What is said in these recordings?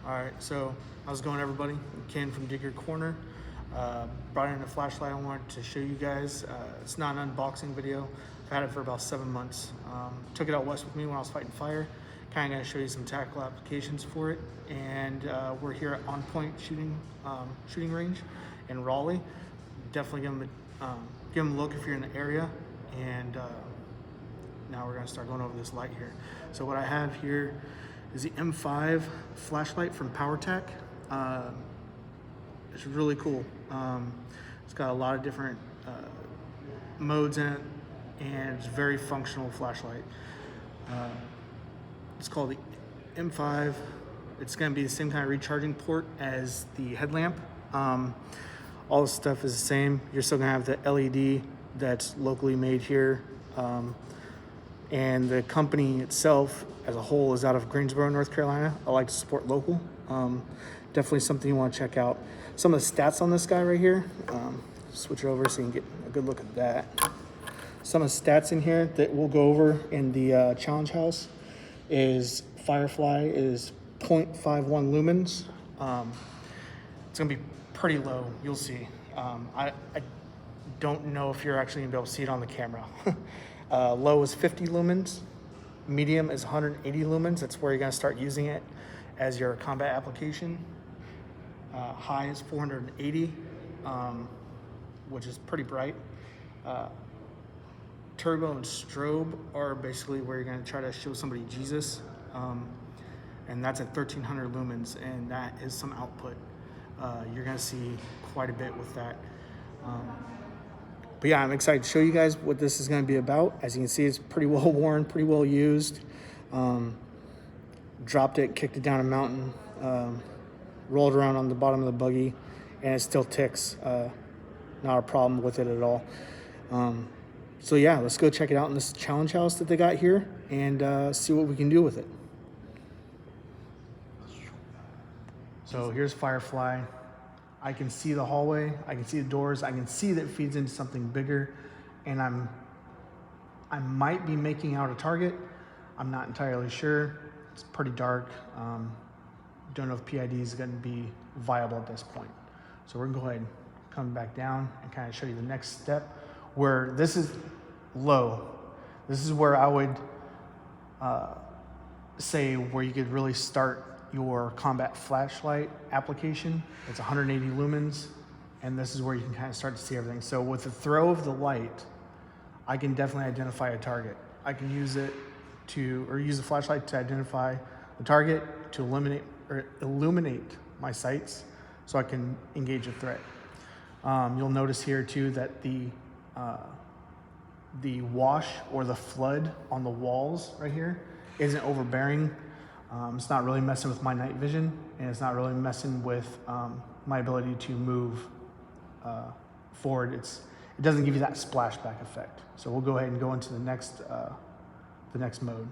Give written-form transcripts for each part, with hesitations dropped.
All right, so how's it going, everybody? Ken from Dig Your Corner. Brought in a flashlight I wanted to show you guys. It's not an unboxing video. I've had it for about 7 months. Took it out west with me when I was fighting fire. Kind of going to show you some tactical applications for it. And we're here at On Point shooting range in Raleigh. Definitely give them a look if you're in the area. And now we're going to start going over this light here. So what I have here is the M5 flashlight from Powertac. It's really cool. It's got a lot of different modes in it, and it's a very functional flashlight. It's called the M5. It's going to be the same kind of recharging port as the headlamp. All the stuff is the same. You're still going to have the LED that's locally made here. And the company itself as a whole is out of Greensboro, North Carolina. I like to support local. Definitely something you want to check out. Some of the stats on this guy right here. Switch it over so you can get a good look at that. Some of the stats in here that we'll go over in the challenge house is Firefly is 0.51 lumens. It's gonna be pretty low, you'll see. I don't know if you're actually gonna be able to see it on the camera. Low is 50 lumens, medium is 180 lumens. That's where you're gonna start using it as your combat application. High is 480, which is pretty bright. Turbo and strobe are basically where you're gonna try to show somebody Jesus. And that's at 1300 lumens, and that is some output. You're gonna see quite a bit with that. But yeah, I'm excited to show you guys what this is going to be about. As you can see, it's pretty well worn, pretty well used. Dropped it, kicked it down a mountain, rolled around on the bottom of the buggy, and it still ticks. Not a problem with it at all. So yeah, let's go check it out in this challenge house that they got here and see what we can do with it. So here's Firefly. I can see the hallway, I can see the doors, I can see that it feeds into something bigger, and I might be making out a target. I'm not entirely sure. It's pretty dark. Don't know if PID is going to be viable at this point. So we're going to go ahead and come back down and kind of show you the next step, where this is low. This is where I would say where you could really start your combat flashlight application. It's 180 lumens, and this is where you can kind of start to see everything. So with the throw of the light, I can definitely identify a target. I can use it use the flashlight to identify the target, to illuminate my sights so I can engage a threat. You'll notice here too that the wash or the flood on the walls right here isn't overbearing. It's not really messing with my night vision, and it's not really messing with my ability to move forward. It doesn't give you that splashback effect. So we'll go ahead and go into the next mode.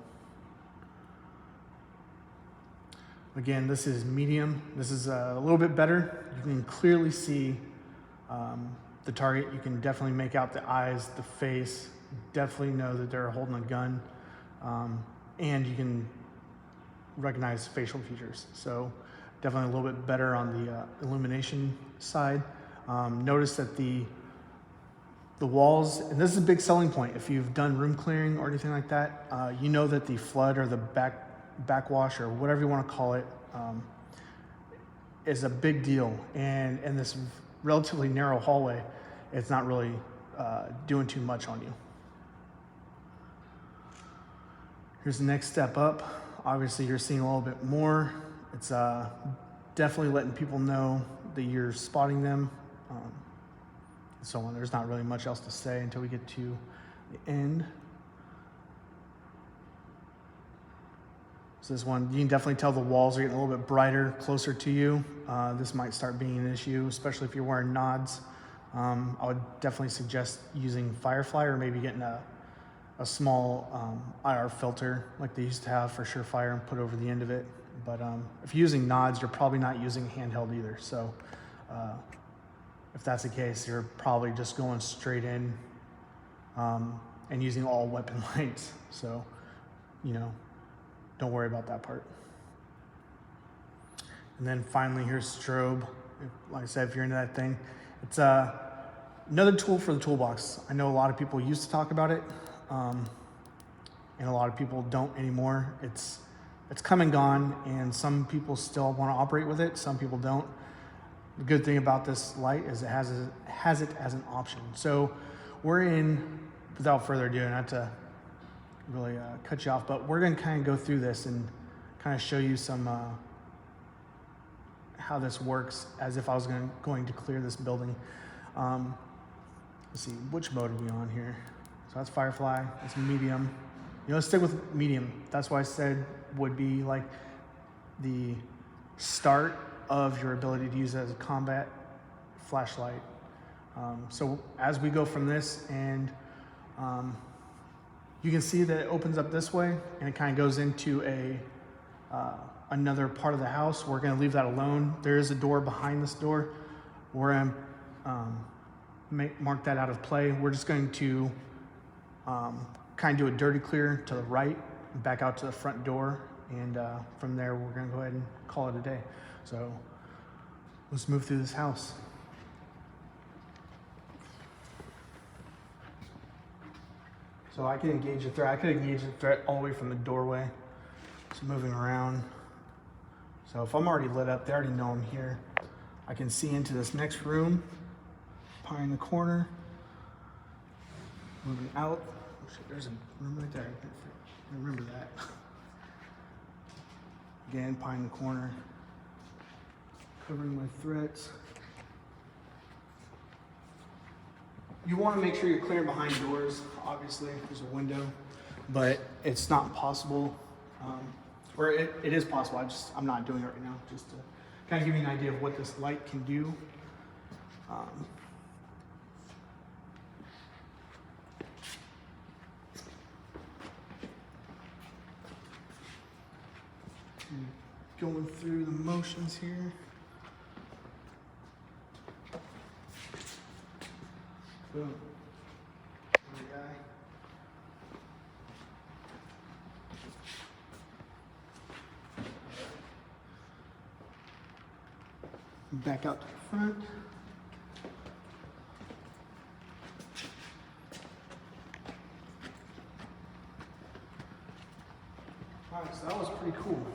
Again, this is medium. This is a little bit better. You can clearly see the target. You can definitely make out the eyes, the face. Definitely know that they're holding a gun, and you can recognize facial features. So definitely a little bit better on the illumination side. Notice that the walls, and this is a big selling point if you've done room clearing or anything like that, you know that the flood or the backwash or whatever you want to call it is a big deal. And in this relatively narrow hallway, it's not really doing too much on you. Here's the next step up. Obviously, you're seeing a little bit more. It's definitely letting people know that you're spotting them. So on. There's not really much else to say until we get to the end. So this one, you can definitely tell the walls are getting a little bit brighter, closer to you. This might start being an issue, especially if you're wearing nods. I would definitely suggest using Firefly, or maybe getting a small IR filter like they used to have for Surefire and put over the end of it. But if you're using nods, you're probably not using handheld either. So if that's the case, you're probably just going straight in and using all weapon lights. So, don't worry about that part. And then finally, here's strobe. Like I said, if you're into that thing, it's another tool for the toolbox. I know a lot of people used to talk about it, and a lot of people don't anymore. It's come and gone, and some people still want to operate with it. Some people don't. The good thing about this light is it has it as an option. So we're in, without further ado, not to really cut you off, but we're going to kind of go through this and kind of show you some how this works as if I was going to clear this building. Let's see, which mode are we on here? So that's Firefly, that's medium. Let's stick with medium. That's why I said would be like the start of your ability to use it as a combat flashlight. So as we go from this, and you can see that it opens up this way and it kind of goes into another part of the house. We're going to leave that alone. There is a door behind this door. We're going to mark that out of play. We're just going to kind of do a dirty clear to the right, back out to the front door, and from there we're going to go ahead and call it a day. So let's move through this house. So I can engage a threat. I could engage a threat all the way from the doorway. So moving around. So if I'm already lit up, they already know I'm here. I can see into this next room, pie in the corner. Moving out. Oh shit, there's a room right there. I remember that. Again, pie in the corner. Covering my threats. You want to make sure you're clear behind doors. Obviously, there's a window, but it's not possible. Or it is possible. I'm not doing it right now, just to kind of give you an idea of what this light can do. Going through the motions here. Boom. Another guy. Back out to the front. Alright, so that was pretty cool.